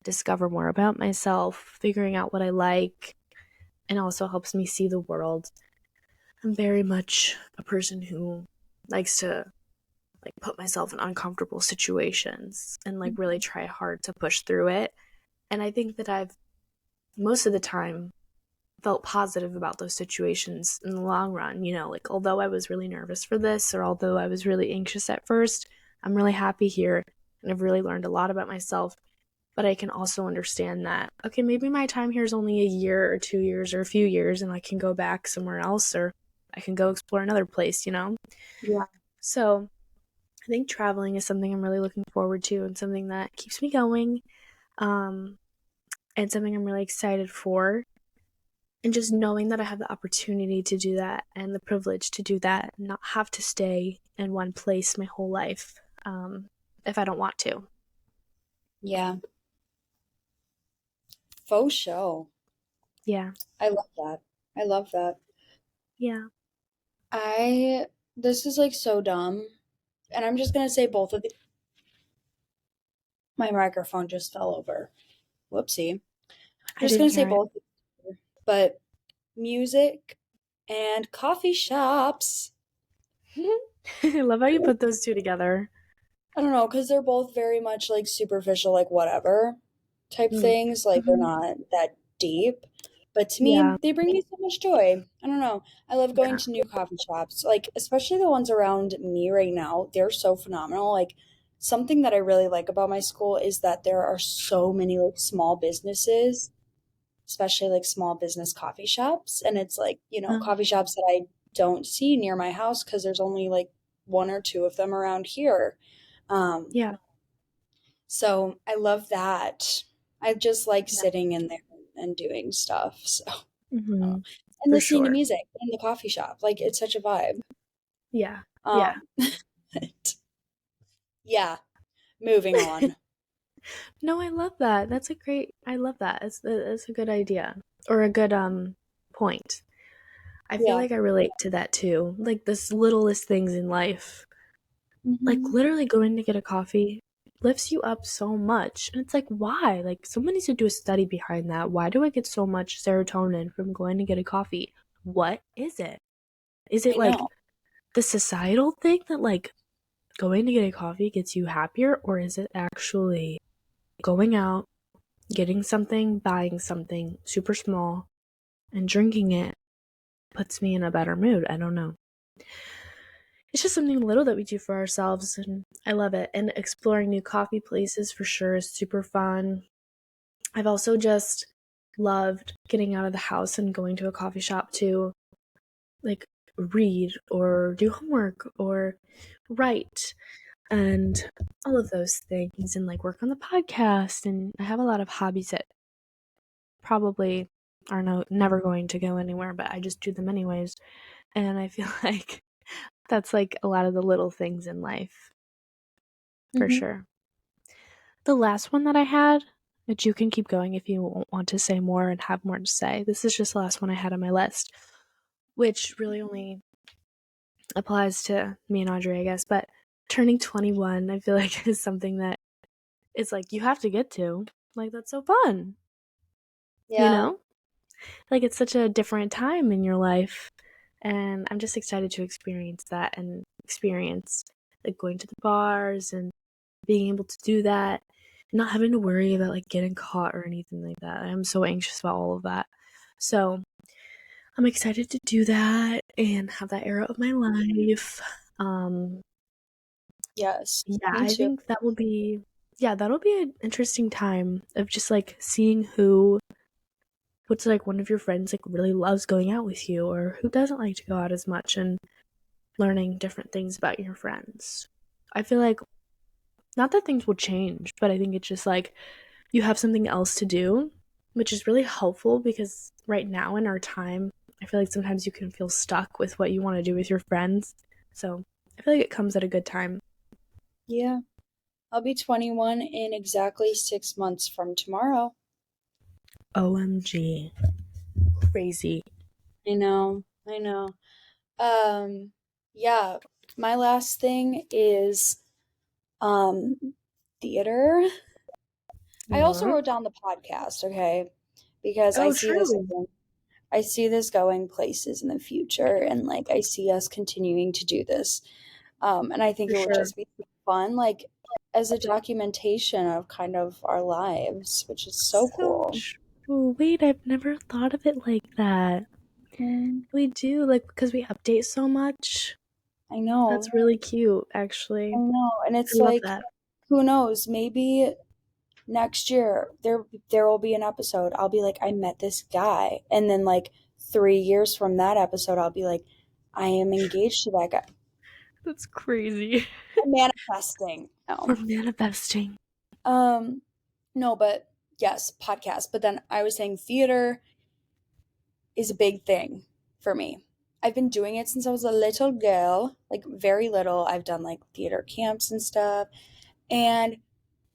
discover more about myself, figuring out what I like, and also helps me see the world. I'm very much a person who likes to like put myself in uncomfortable situations and like really try hard to push through it. And I think that I've most of the time felt positive about those situations in the long run. You know, like although I was really nervous for this or although I was really anxious at first, I'm really happy here and I've really learned a lot about myself. But I can also understand that, okay, maybe my time here is only a year or 2 years or a few years and I can go back somewhere else or I can go explore another place, you know? yeah. So I think traveling is something I'm really looking forward to and something that keeps me going, um, and something I'm really excited for. And just knowing that I have the opportunity to do that and the privilege to do that, and not have to stay in one place my whole life. if I don't want to. Yeah. Faux show. Yeah. I love that. I love that. Yeah. I this is like so dumb. And I'm just gonna say both of the my microphone just fell over. Whoopsie. I'm I just didn't gonna say hear it. both, but music and coffee shops. I love how you put those two together. I don't know, because they're both very much like superficial, like whatever type Mm. things. Like they're Mhm. not that deep. But to Yeah. me, they bring me so much joy. I don't know. I love going Yeah. to new coffee shops, like especially the ones around me right now. They're so phenomenal. Like something that I really like about my school is that there are so many like small businesses, especially like small business coffee shops. And it's like, Um, coffee shops that I don't see near my house because there's only like one or two of them around here. Um, yeah. so I love that. I just like Yeah. sitting in there and doing stuff. So, Hmm. and For listening to sure. music in the coffee shop. Like it's such a vibe. Yeah. Yeah. Um, but yeah, moving on. No, I love that. I love that. It's a good idea or a good point. I feel Yeah. like I relate to that too. Like the littlest things in life. Like Hmm. literally going to get a coffee lifts you up so much. And it's like, why? Like someone needs to do a study behind that. Why do I get so much serotonin from going to get a coffee? What is it? Is it I like know. the societal thing that like going to get a coffee gets you happier, or is it actually going out, getting something, buying something super small, and drinking it puts me in a better mood? I don't know. It's just something little that we do for ourselves, and I love it. And exploring new coffee places for sure is super fun. I've also just loved getting out of the house and going to a coffee shop to like read or do homework or write and all of those things and like work on the podcast. And I have a lot of hobbies that probably are never going to go anywhere, but I just do them anyways. And I feel like that's like a lot of the little things in life for Hmm. sure. The last one that I had, but you can keep going if you want to say more and have more to say. This is just the last one I had on my list, which really only applies to me and Audrey, I guess. But turning 21, I feel like is something that is like you have to get to. Like, that's so fun, you Yeah. know? Like, it's such a different time in your life. And I'm just excited to experience that and experience like going to the bars and being able to do that, not having to worry about like getting caught or anything like that. I'm so anxious about all of that. So I'm excited to do that and have that era of my life. Um, Yes. yeah, Me I too. think that will be, yeah, that'll be an interesting time of just like seeing what's like one of your friends like really loves going out with you or who doesn't like to go out as much and learning different things about your friends. I feel like not that things will change, but I think it's just like you have something else to do, which is really helpful because right now in our time, I feel like sometimes you can feel stuck with what you want to do with your friends. So I feel like it comes at a good time. Yeah. I'll be 21 in exactly 6 months from tomorrow. OMG. Crazy. I know. I know. Um, yeah. My last thing is um theater. I also Yeah. wrote down the podcast, okay? Because Oh, truly. I see this going places in the future and like I see us continuing to do this. And I think For it would sure. just be fun, like as a documentation of kind of our lives, which is so So cool. true. Wait, I've never thought of it like that. Mm, We do, like, because we update so much. I know. That's really cute, I actually. know. And I it's love like, that. who knows, maybe next year there will be an episode. I'll be like, I met this guy. And then like 3 years from that episode, I'll be like, I am engaged to that guy. That's crazy. Manifesting. No. We're manifesting. Um, no, but yes, podcast. But then I was saying theater is a big thing for me. I've been doing it since I was a little girl, like very little. I've done like theater camps and stuff. And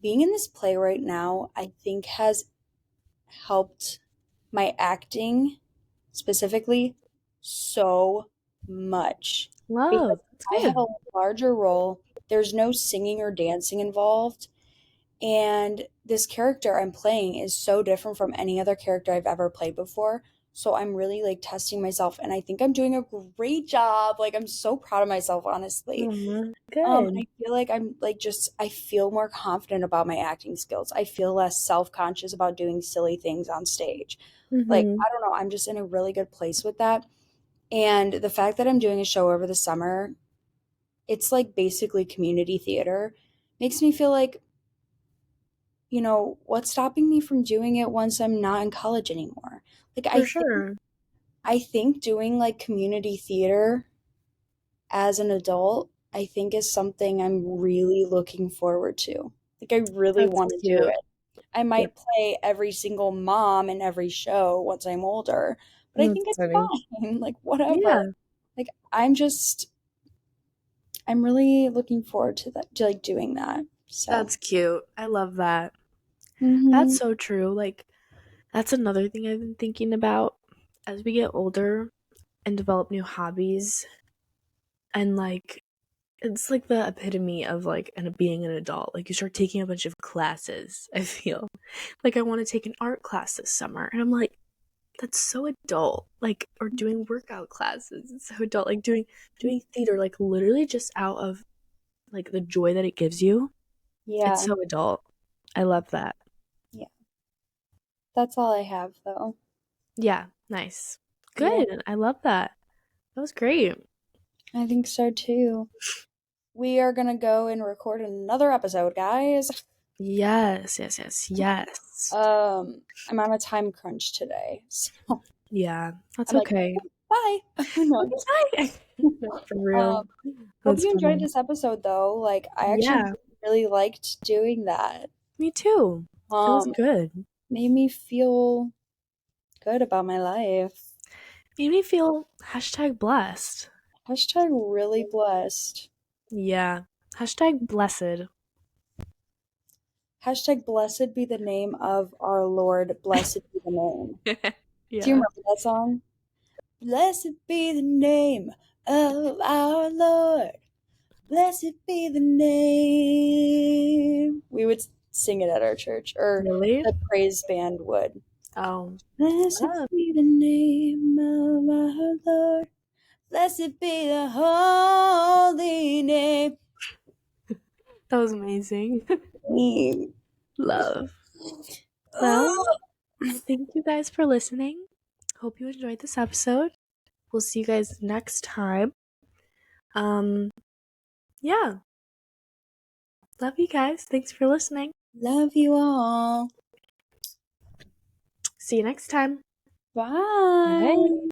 being in this play right now, I think has helped my acting specifically so much because Love. That's I have good. a larger role. There's no singing or dancing involved. And this character I'm playing is so different from any other character I've ever played before. So I'm really like testing myself and I think I'm doing a great job. Like I'm so proud of myself, honestly. Good. I feel like I'm like just I feel more confident about my acting skills. I feel less self-conscious about doing silly things on stage. Like, Mm-hmm. I don't know, I'm just in a really good place with that. And the fact that I'm doing a show over the summer, it's like basically community theater, makes me feel like, what's stopping me from doing it once I'm not in college anymore? Like For sure. I think doing like community theater as an adult, I think is something I'm really looking forward to. Like I really That's want to do cute. it. I Yeah. might play every single mom in every show once I'm older, but I That's think it's funny. fine. Like whatever. Yeah. Like I'm really looking forward to that to like doing that. So, That's cute. I love that. That's mhm. so true. Like, that's another thing I've been thinking about as we get older and develop new hobbies. And like, it's like the epitome of like and being an adult. Like, you start taking a bunch of classes, I feel. Like, I want to take an art class this summer. And I'm like, that's so adult. Like, or doing workout classes. It's so adult. Like doing theater, like literally just out of like the joy that it gives you. It's Yeah. so adult. I love that. Yeah. That's all I have though. Yeah, nice. Yeah. Good. I love that. That was great. I think so too. We are going to go and record another episode, guys. Yes, yes, yes, yes. I'm on a time crunch today. So Yeah, that's I'm like, okay. bye. No, I'm just Okay, bye. For real. um hope That's you enjoyed funny. this episode though. Like I actually Yeah, really liked doing that. me too. It was Um good. Made me feel good about my life. Made me feel hashtag blessed. Hashtag really blessed. Yeah. Hashtag blessed. Hashtag blessed be the name of our Lord. Blessed be the name. Do you Yeah. remember that song? Blessed be the name of our Lord. Blessed be the name. We would sing it at our church, or Really? the praise band would. Oh. Blessed Yeah. be the name of our Lord. Blessed be the holy name. That was amazing. Name. Love. Well, Oh, thank you guys for listening. Hope you enjoyed this episode. We'll see you guys next time. Um, yeah. Love you guys. Thanks for listening. love you all. See you next time. Bye. Bye.